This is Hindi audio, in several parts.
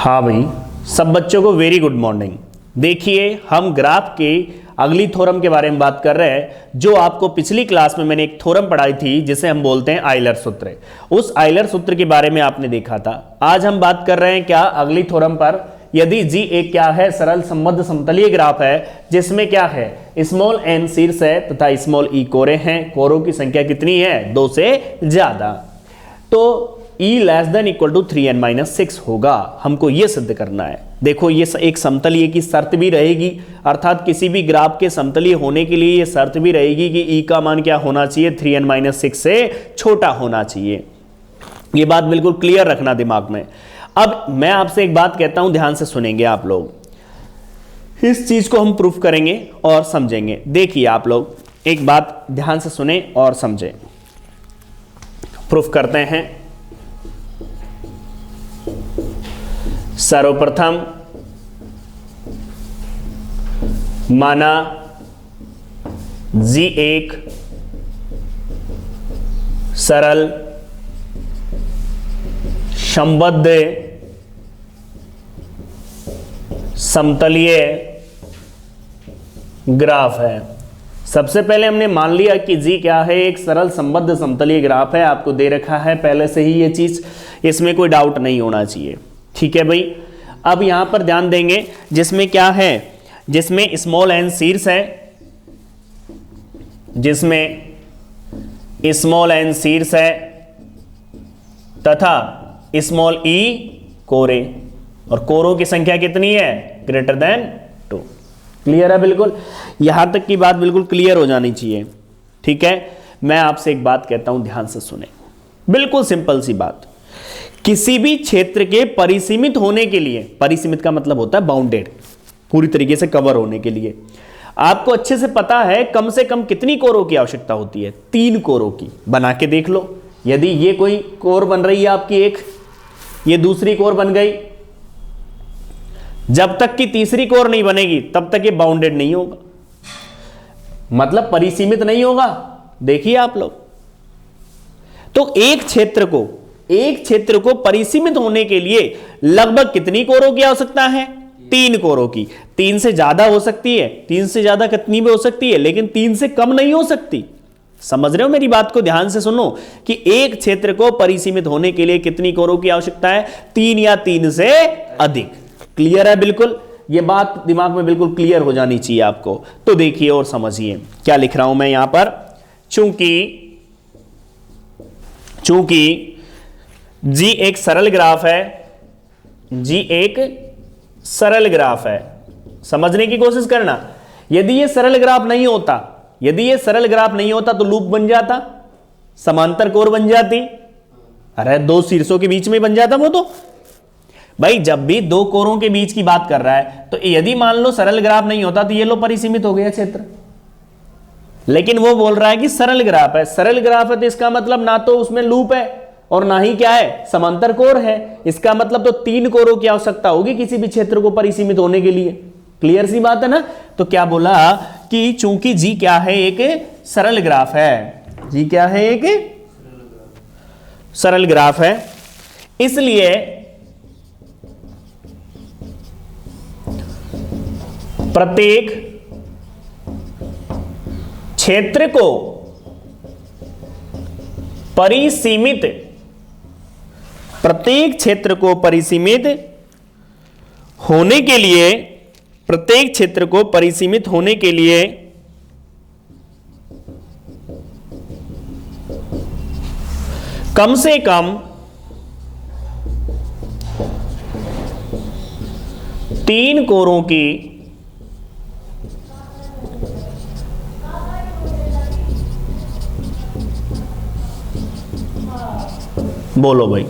हाँ भाई, सब बच्चों को वेरी गुड मॉर्निंग। देखिए, हम ग्राफ के अगली थ्योरम के बारे में बात कर रहे हैं, जो आपको पिछली क्लास में मैंने एक थ्योरम पढ़ाई थी जिसे हम बोलते हैं आयलर सूत्र। उस आयलर सूत्र के बारे में आपने देखा था। आज हम बात कर रहे हैं क्या अगली थ्योरम पर, यदि जी एक क्या है, सरल संबद्ध समतलीय ग्राफ है जिसमें क्या है, स्मॉल एन शीर्ष है तथा स्मॉल ई कोरे हैं। कोरों की संख्या कितनी है, 2 से ज्यादा, तो E less than equal to 3n-6 होगा। हमको यह सिद्ध करना है। देखो, ये एक समतलीय की शर्त भी रहेगी, अर्थात किसी भी ग्राफ के समतलीय होने के लिए यह शर्त भी रहेगी कि E का मान क्या होना चाहिए, 3n-6 से छोटा होना चाहिए। ये बात बिल्कुल क्लियर रखना दिमाग में। अब मैं आपसे एक बात कहता हूं, ध्यान से सुनेंगे आप लोग। इस चीज को हम प्रूफ करेंगे और समझेंगे। देखिए, आप लोग एक बात ध्यान से सुने और समझें। प्रूफ करते हैं। सर्वप्रथम माना जी एक सरल संबद्ध समतलीय ग्राफ है। सबसे पहले हमने मान लिया कि जी क्या है, एक सरल संबद्ध समतलीय ग्राफ है। आपको दे रखा है पहले से ही ये चीज, इसमें कोई डाउट नहीं होना चाहिए। ठीक है भाई। अब यहां पर ध्यान देंगे, जिसमें क्या है, जिसमें स्मॉल एन शीर्ष है, जिसमें स्मॉल एन शीर्ष है तथा स्मॉल ई कोरे, और कोरों की संख्या कितनी है, ग्रेटर देन 2। क्लियर है बिल्कुल, यहां तक की बात बिल्कुल क्लियर हो जानी चाहिए। ठीक है। मैं आपसे एक बात कहता हूं, ध्यान से सुने, बिल्कुल सिंपल सी बात। किसी भी क्षेत्र के परिसीमित होने के लिए, परिसीमित का मतलब होता है बाउंडेड, पूरी तरीके से कवर होने के लिए, आपको अच्छे से पता है कम से कम कितनी कोरों की आवश्यकता होती है, 3 कोरों की। बना के देख लो, यदि ये कोई कोर बन रही है आपकी एक, ये दूसरी कोर बन गई, जब तक कि तीसरी कोर नहीं बनेगी तब तक ये बाउंडेड नहीं होगा, मतलब परिसीमित नहीं होगा। देखिए आप लोग, तो एक क्षेत्र को परिसीमित होने के लिए लगभग कितनी कोरों की आवश्यकता है, 3 कोरों की। 3 से ज्यादा हो सकती है, 3 से ज्यादा कितनी भी हो सकती है, लेकिन 3 से कम नहीं हो सकती। समझ रहे हो मेरी बात को, ध्यान से सुनो कि एक क्षेत्र को परिसीमित होने के लिए कितनी कोरों की आवश्यकता है, 3 या 3 से अधिक। क्लियर है बिल्कुल, यह बात दिमाग में बिल्कुल क्लियर हो जानी चाहिए आपको। तो देखिए और समझिए क्या लिख रहा हूं मैं यहां पर। चूंकि जी एक सरल ग्राफ है, जी एक सरल ग्राफ है, समझने की कोशिश करना। यदि ये सरल ग्राफ नहीं होता, यदि ये सरल ग्राफ नहीं होता तो लूप बन जाता, समांतर कोर बन जाती, अरे 2 शीर्षों के बीच में बन जाता वो। तो भाई जब भी 2 कोरों के बीच की बात कर रहा है, तो यदि मान लो सरल ग्राफ नहीं होता तो ये लो परिसीमित हो गया क्षेत्र, लेकिन वो बोल रहा है कि सरल ग्राफ है। सरल ग्राफ है तो इसका मतलब ना तो उसमें लूप है और ना ही क्या है, समांतर कोर है। इसका मतलब तो 3 कोरों की आवश्यकता होगी किसी भी क्षेत्र को परिसीमित होने के लिए। क्लियर सी बात है ना। तो क्या बोला कि चूंकि जी क्या है, एक सरल ग्राफ है, जी क्या है, एक सरल ग्राफ है, इसलिए प्रत्येक क्षेत्र को परिसीमित, प्रत्येक क्षेत्र को परिसीमित होने के लिए, प्रत्येक क्षेत्र को परिसीमित होने के लिए कम से कम 3 कोरों की बोलो भाई,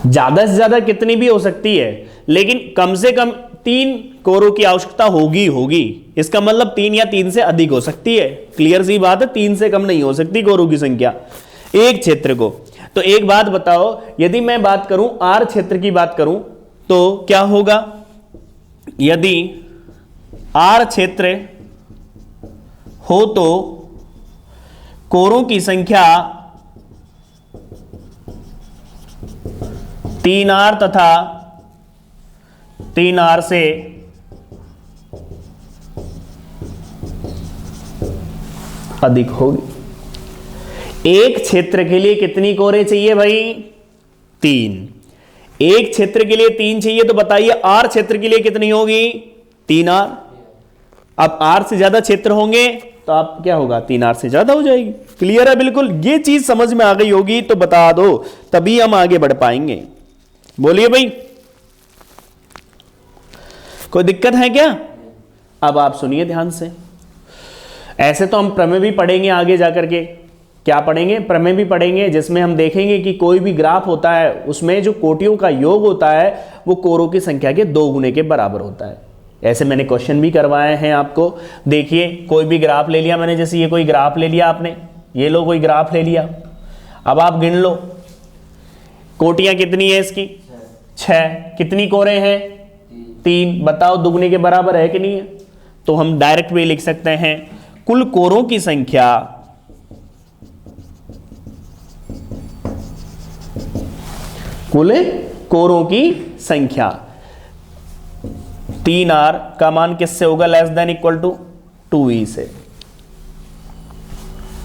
ज्यादा से ज्यादा कितनी भी हो सकती है, लेकिन कम से कम 3 कोरों की आवश्यकता होगी। इसका मतलब 3 या 3 से अधिक हो सकती है। क्लियर सी बात है, 3 से कम नहीं हो सकती कोरों की संख्या एक क्षेत्र को। तो एक बात बताओ, यदि मैं बात करूं आर क्षेत्र की बात करूं तो क्या होगा, यदि आर क्षेत्र हो तो कोरों की संख्या 3R तथा 3R से अधिक होगी। एक क्षेत्र के लिए कितनी कोरें चाहिए भाई? 3। एक क्षेत्र के लिए 3 चाहिए, तो बताइए R क्षेत्र के लिए कितनी होगी? 3R। अब R से ज्यादा क्षेत्र होंगे तो आप क्या होगा? 3R से ज्यादा हो जाएगी। क्लियर है? बिल्कुल। ये चीज समझ में आ गई होगी तो बता दो, तभी हम आगे बढ़ पाएंगे। बोलिए भाई, कोई दिक्कत है क्या? अब आप सुनिए ध्यान से। ऐसे तो हम प्रमेय भी पढ़ेंगे आगे जाकर के। क्या पढ़ेंगे? प्रमेय भी पढ़ेंगे, जिसमें हम देखेंगे कि कोई भी ग्राफ होता है उसमें जो कोटियों का योग होता है वो कोरों की संख्या के 2 गुने के बराबर होता है। ऐसे मैंने क्वेश्चन भी करवाए हैं आपको। देखिए, कोई भी ग्राफ ले लिया मैंने, जैसे ये कोई ग्राफ ले लिया आपने, ये लो कोई ग्राफ ले लिया। अब आप गिन लो कोटियां कितनी है इसकी? 6। कितनी कोरें हैं? 3। बताओ दुगने के बराबर है कि नहीं है? तो हम डायरेक्ट भी लिख सकते हैं कुल कोरों की संख्या कुल कोरों की संख्या 3R का मान किससे होगा? Less than equal to 2E से।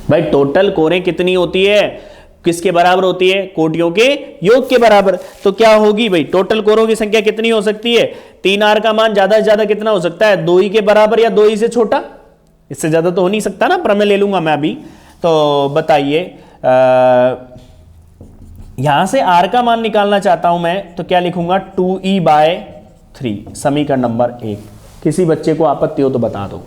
भाई टोटल कोरें कितनी होती है? किसके बराबर होती है? कोटियों के योग के बराबर। तो क्या होगी भाई? टोटल कोरों की संख्या कितनी हो सकती है? 3R का मान ज्यादा से ज्यादा कितना हो सकता है? 2E के बराबर या 2E से छोटा? इससे ज्यादा तो हो नहीं सकता ना। प्रमेय ले लूंगा मैं अभी। तो बताइए, यहां से R का मान निकालना चाहता हूं मैं, तो क्या लिखूंगा? 2E/3। समीकरण नंबर 1। किसी बच्चे को आपत्ति हो तो बता दो।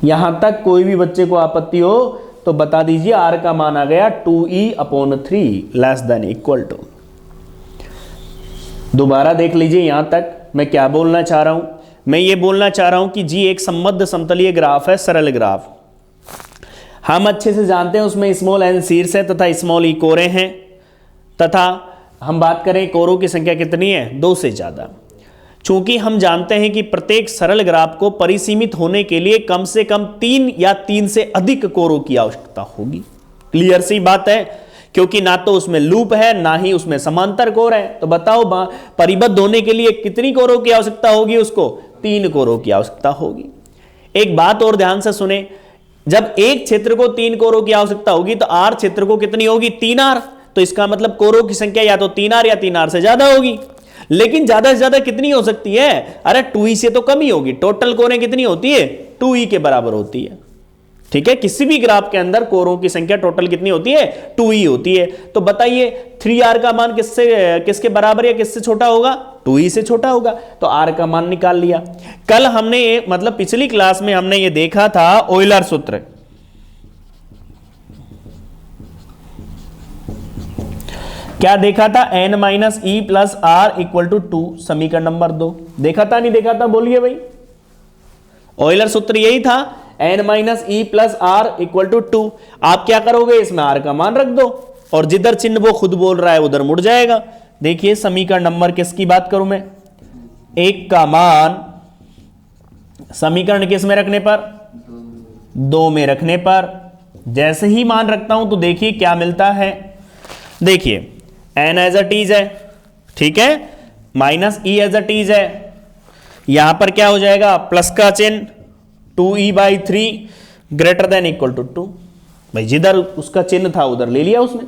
यहां तक कोई भी बच्चे को आपत्ति हो तो बता दीजिए। R का मान आ गया 2E/3 less than equal to. दोबारा देख लीजिए यहां तक मैं क्या बोलना चाह रहा हूं। मैं ये बोलना चाह रहा हूं कि जी एक संबद्ध समतलीय ग्राफ है, सरल ग्राफ। हम अच्छे से जानते हैं उसमें स्मॉल n शीर्ष है तथा स्मॉल e कोरें हैं, तथा हम बात करें कोरों की संख्या कितनी है? 2 से ज्यादा। चूंकि हम जानते हैं कि प्रत्येक सरल ग्राफ को परिसीमित होने के लिए कम से कम 3 या 3 से अधिक कोरों की आवश्यकता होगी। क्लियर सी बात है, क्योंकि ना तो उसमें लूप है ना ही उसमें समांतर कोर है। तो बताओ परिबद्ध होने के लिए कितनी कोरों की आवश्यकता होगी? उसको 3 कोरों की आवश्यकता होगी। एक बात और ध्यान से सुने, जब एक क्षेत्र को 3 कोरों की आवश्यकता होगी तो R क्षेत्र को कितनी होगी? 3R। तो इसका मतलब कोरों की संख्या या तो 3R या 3R से ज्यादा होगी। लेकिन ज्यादा से ज्यादा कितनी हो सकती है? अरे 2E से तो कम ही होगी। टोटल कोरें कितनी होती है? 2E के बराबर होती है। ठीक है, किसी भी ग्राफ के अंदर कोरों की संख्या टोटल कितनी होती है? 2E होती है। तो बताइए 3R का मान किसके बराबर या किससे छोटा होगा? 2E से छोटा होगा। तो R का मान निकाल लिया। कल हमने मतलब पिछली क्लास में हमने ये देखा था ऑयलर सूत्र। क्या देखा था? n-e+r=2। समीकरण नंबर 2 देखा था नहीं देखा था? बोलिए भाई। ऑयलर सूत्र यही था, n-e+r=2। आप क्या करोगे? इसमें r का मान रख दो और जिधर चिन्ह वो खुद बोल रहा है उधर मुड़ जाएगा। देखिए समीकरण नंबर किसकी बात करूं मैं? 1 का मान समीकरण किस में रखने पर? 2 में रखने पर। जैसे ही मान रखता हूं तो देखिए क्या मिलता है। देखिए n एज अ टीज है, ठीक है, माइनस e एज अ टीज है। यहां पर क्या हो जाएगा? प्लस का चिन्ह 2E/3 greater than equal to 2। भाई जिधर उसका चिन्ह था उधर ले लिया उसने।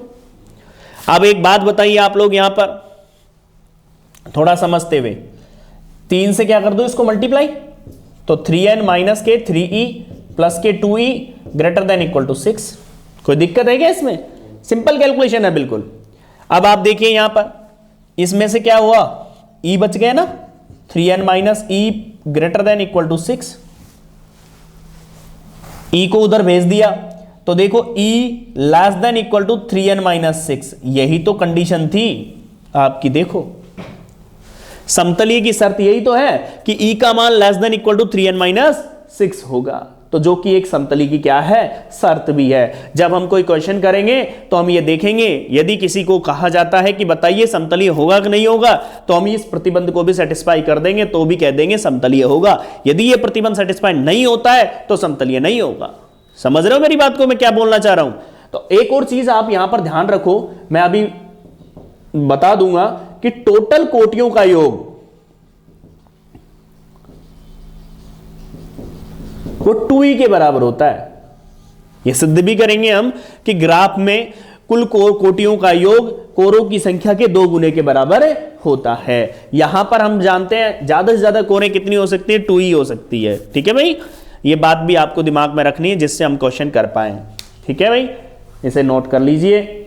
अब एक बात बताइए आप लोग यहां पर थोड़ा समझते हुए, 3 से क्या कर दो इसको मल्टीप्लाई, तो 3n माइनस के 3e प्लस के 2e greater than equal to 6। कोई दिक्कत है क्या इसमें? सिंपल कैलकुलेशन है बिल्कुल। अब आप देखिए यहां पर इसमें से क्या हुआ? e बच गया ना, 3n minus e greater than equal to 6। e को उधर भेज दिया तो देखो e less than equal to 3n minus 6। यही तो कंडीशन थी आपकी। देखो समतलीय की शर्त यही तो है कि e का मान less than equal to 3n minus 6 होगा, तो जो कि एक समतली की क्या है? शर्त भी है। जब हम कोई क्वेश्चन करेंगे तो हम ये देखेंगे, यदि किसी को कहा जाता है कि बताइए समतलीय होगा कि नहीं होगा, तो हम इस प्रतिबंध को भी सेटिस्फाई कर देंगे तो भी कह देंगे समतलीय होगा। यदि ये प्रतिबंध सेटिस्फाई नहीं होता है तो समतलीय नहीं होगा। समझ रहे हो मेरी बात को मैं क्या बोलना चाह रहा हूं? तो एक और चीज आप यहां पर ध्यान रखो, मैं अभी बता दूंगा कि टोटल कोटियों का योग वो 2e के बराबर होता है। ये सिद्ध भी करेंगे हम कि ग्राफ में कुल कोटियों का योग कोरों की संख्या के 2 गुने के बराबर होता है। यहां पर हम जानते हैं ज्यादा से ज्यादा कोरें कितनी हो सकती है, 2e हो सकती है। ठीक है भाई, ये बात भी आपको दिमाग में रखनी है जिससे हम क्वेश्चन कर पाए। ठीक है भाई, इसे नोट कर लीजिए।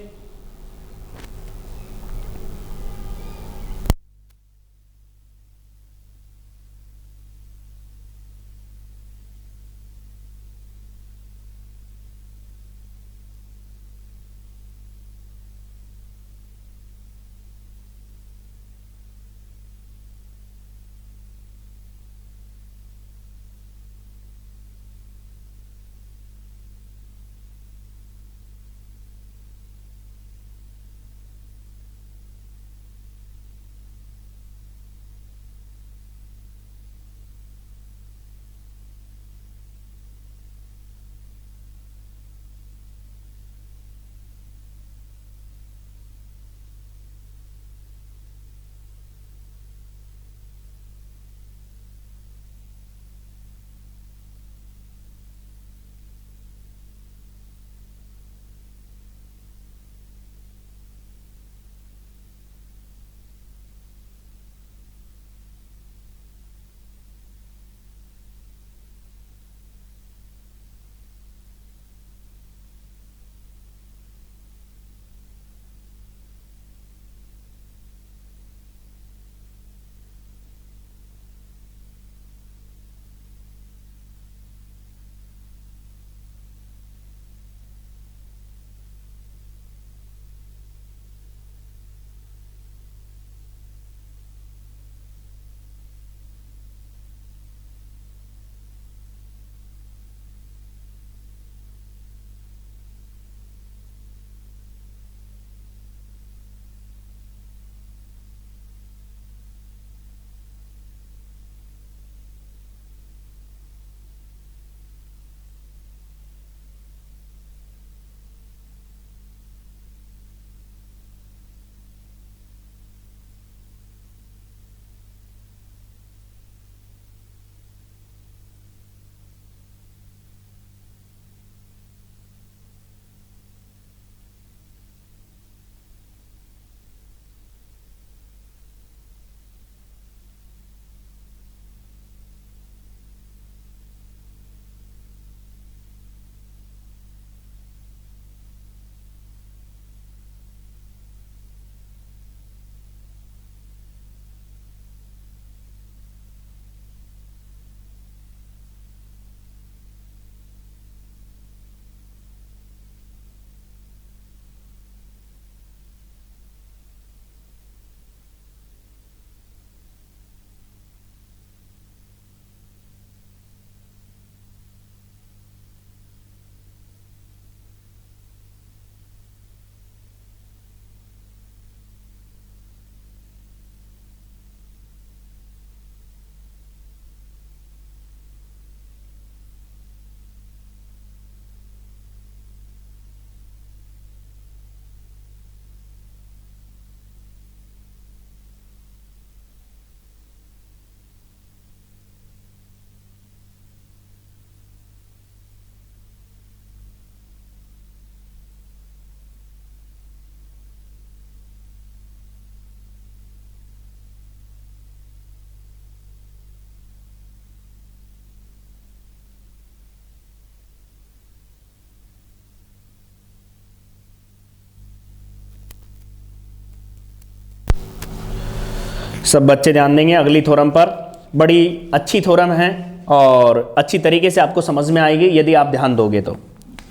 सब बच्चे ध्यान देंगे अगली थ्योरम पर। बड़ी अच्छी थ्योरम है और अच्छी तरीके से आपको समझ में आएगी यदि आप ध्यान दोगे तो।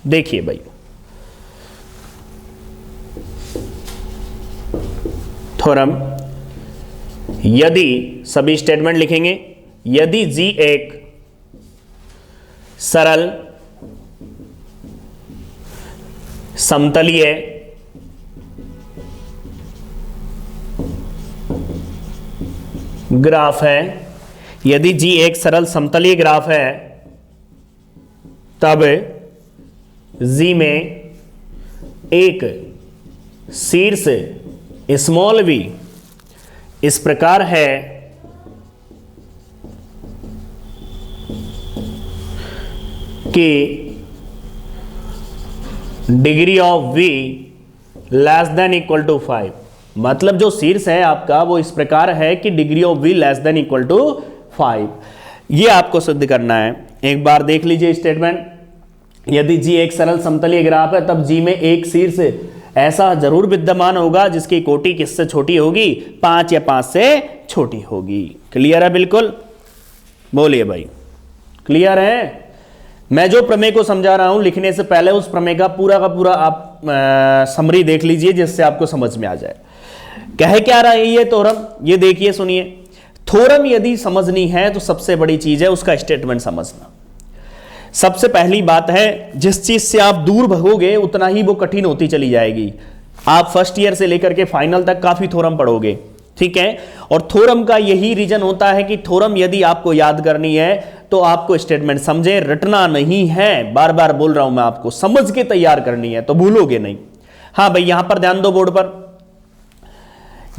देखिए भाई, थ्योरम, यदि सभी स्टेटमेंट लिखेंगे, यदि जी एक सरल समतलीय ग्राफ है, यदि जी एक सरल समतलीय ग्राफ है, तब जी में एक शीर्ष स्मॉल v इस प्रकार है कि degree of v less than equal to 5, मतलब जो शीर्ष है आपका वो इस प्रकार है कि degree of v less than equal to 5। ये आपको सिद्ध करना है। एक बार देख लीजिए स्टेटमेंट, यदि g एक सरल समतलीय ग्राफ है तब g में एक शीर्ष ऐसा जरूर विद्यमान होगा जिसकी कोटि किससे छोटी होगी, 5 या 5 से छोटी होगी। क्लियर है? बिल्कुल बोलिए भाई, क्लियर है? मैं जो प्रमेय को समझा रहा हूं लिखने से पहले उस प्रमेय का पूरा आप समरी देख लीजिए जिससे आपको समझ में आ जाए कह क्या रहा है ये थ्योरम। ये देखिए सुनिए, थ्योरम यदि समझनी है तो सबसे बड़ी चीज है उसका स्टेटमेंट समझना। सबसे पहली बात है, जिस चीज से आप दूर भगोगे उतना ही वो कठिन होती चली जाएगी। आप फर्स्ट ईयर से लेकर के फाइनल तक काफी थ्योरम पढ़ोगे, ठीक है, और थ्योरम का यही रीजन होता है कि थ्योरम यदि आपको याद करनी है तो आपको स्टेटमेंट समझे, रटना नहीं है। बार बार बोल रहा हूं मैं आपको, समझ के तैयार करनी है तो भूलोगे नहीं। हां भाई, यहां पर ध्यान दो बोर्ड पर,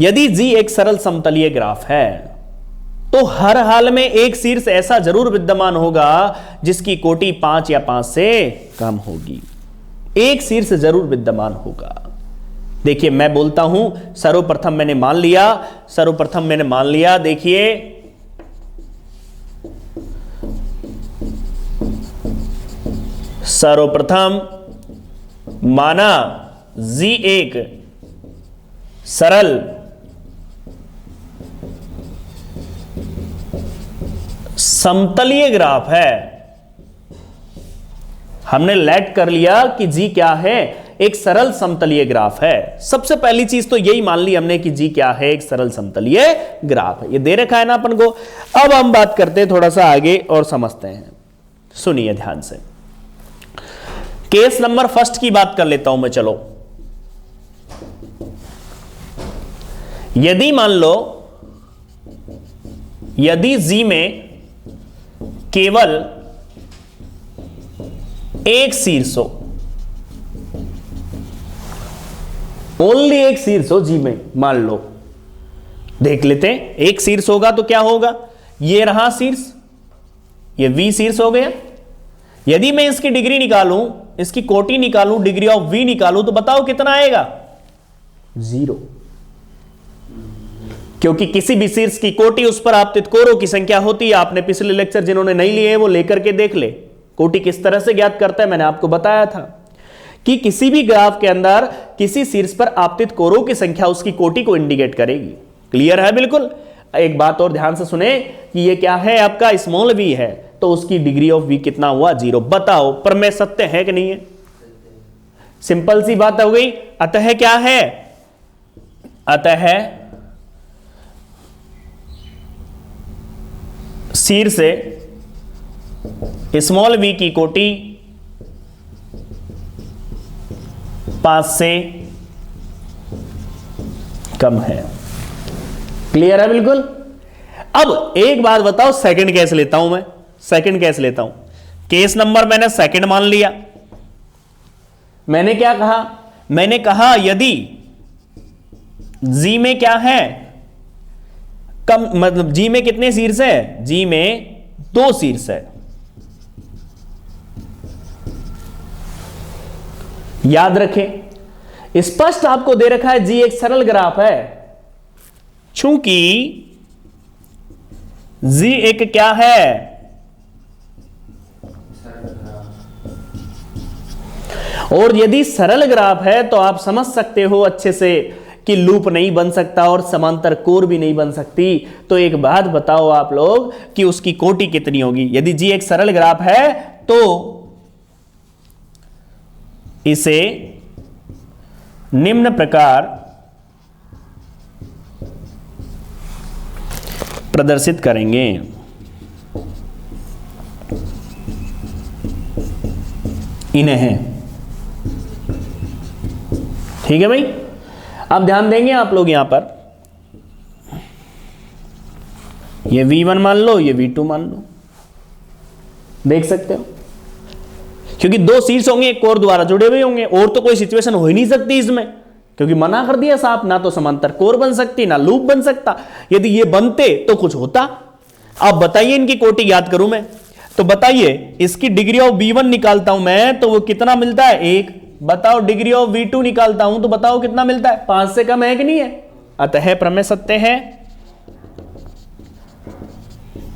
यदि g एक सरल समतलीय ग्राफ है तो हर हाल में एक शीर्ष ऐसा जरूर विद्यमान होगा जिसकी कोटि 5 या 5 से कम होगी। एक शीर्ष जरूर विद्यमान होगा। देखिए मैं बोलता हूं, सर्वप्रथम मैंने मान लिया, देखिए सर्वप्रथम माना g एक सरल समतलीय ग्राफ है। हमने लेट कर लिया कि g क्या है, एक सरल समतलीय ग्राफ है। सबसे पहली चीज तो यही मान ली हमने कि g क्या है, एक सरल समतलीय ग्राफ है। ये दे रखा है ना अपन को। अब हम बात करते हैं थोड़ा सा आगे और समझते हैं। सुनिए ध्यान से, केस नंबर फर्स्ट की बात कर लेता हूं मैं। चलो, यदि मान लो यदि g में केवल एक शीर्ष हो, ओनली एक शीर्ष हो g में, मान लो, देख लेते हैं। एक शीर्ष होगा तो क्या होगा, ये रहा शीर्ष, ये v शीर्ष हो गया। यदि मैं इसकी डिग्री निकालूं, इसकी कोटि निकालूं, डिग्री ऑफ v निकालूं, तो बताओ कितना आएगा, 0, क्योंकि किसी भी शीर्ष की कोटि उस पर आपतित कोरों की संख्या होती है। आपने पिछले लेक्चर जिन्होंने नहीं लिए हैं वो लेकर के देख ले, कोटि किस तरह से ज्ञात करता है। मैंने आपको बताया था कि किसी भी ग्राफ के अंदर किसी शीर्ष पर आपतित कोरों की संख्या उसकी कोटि को इंडिकेट करेगी। क्लियर है? बिल्कुल। एक बात और ध्यान से सुने कि ये क्या है, आपका स्मॉल v है, तो उसकी डिग्री ऑफ v कितना हुआ, 0। बताओ प्रमेय सत्य है कि नहीं है? सिंपल सी बात हो गई। अतः क्या है, अतः शीर्ष स्मॉल v की कोटि 5 से कम है। क्लियर है? बिल्कुल। अब एक बात बताओ, सेकंड कैसे लेता हूं मैं, सेकंड कैसे लेता हूं। केस नंबर मैंने सेकंड मान लिया। मैंने क्या कहा, मैंने कहा यदि g में क्या है, कम, मतलब g में कितने शीर्ष है, g में 2 शीर्ष है। याद रखें, स्पष्ट आपको दे रखा है g एक सरल ग्राफ है। चूंकि g एक क्या है, और यदि सरल ग्राफ है तो आप समझ सकते हो अच्छे से कि लूप नहीं बन सकता और समांतर कोर भी नहीं बन सकती। तो एक बात बताओ आप लोग कि उसकी कोटि कितनी होगी। यदि g एक सरल ग्राफ है तो इसे निम्न प्रकार प्रदर्शित करेंगे। इन्हें, ठीक है भाई। अब ध्यान देंगे आप लोग यहां पर, ये v1 मान लो, ये v2 मान लो, देख सकते हो, क्योंकि 2 शीर्ष होंगे, एक कोर द्वारा जुड़े हुए होंगे, और तो कोई सिचुएशन हो ही नहीं सकती इसमें, क्योंकि मना कर दिया साहब, ना तो समांतर कोर बन सकती ना लूप बन सकता। यदि ये बनते तो कुछ होता। अब बताइए इनकी कोटि याद करूं मैं। तो बताइए इसकी डिग्री ऑफ V1 निकालता हूं मैं तो वो कितना मिलता है 1। बताओ डिग्री ऑफ V2 निकालता हूं तो बताओ कितना मिलता है 5 से कम है कि नहीं है। अतः प्रमेय सत्य है।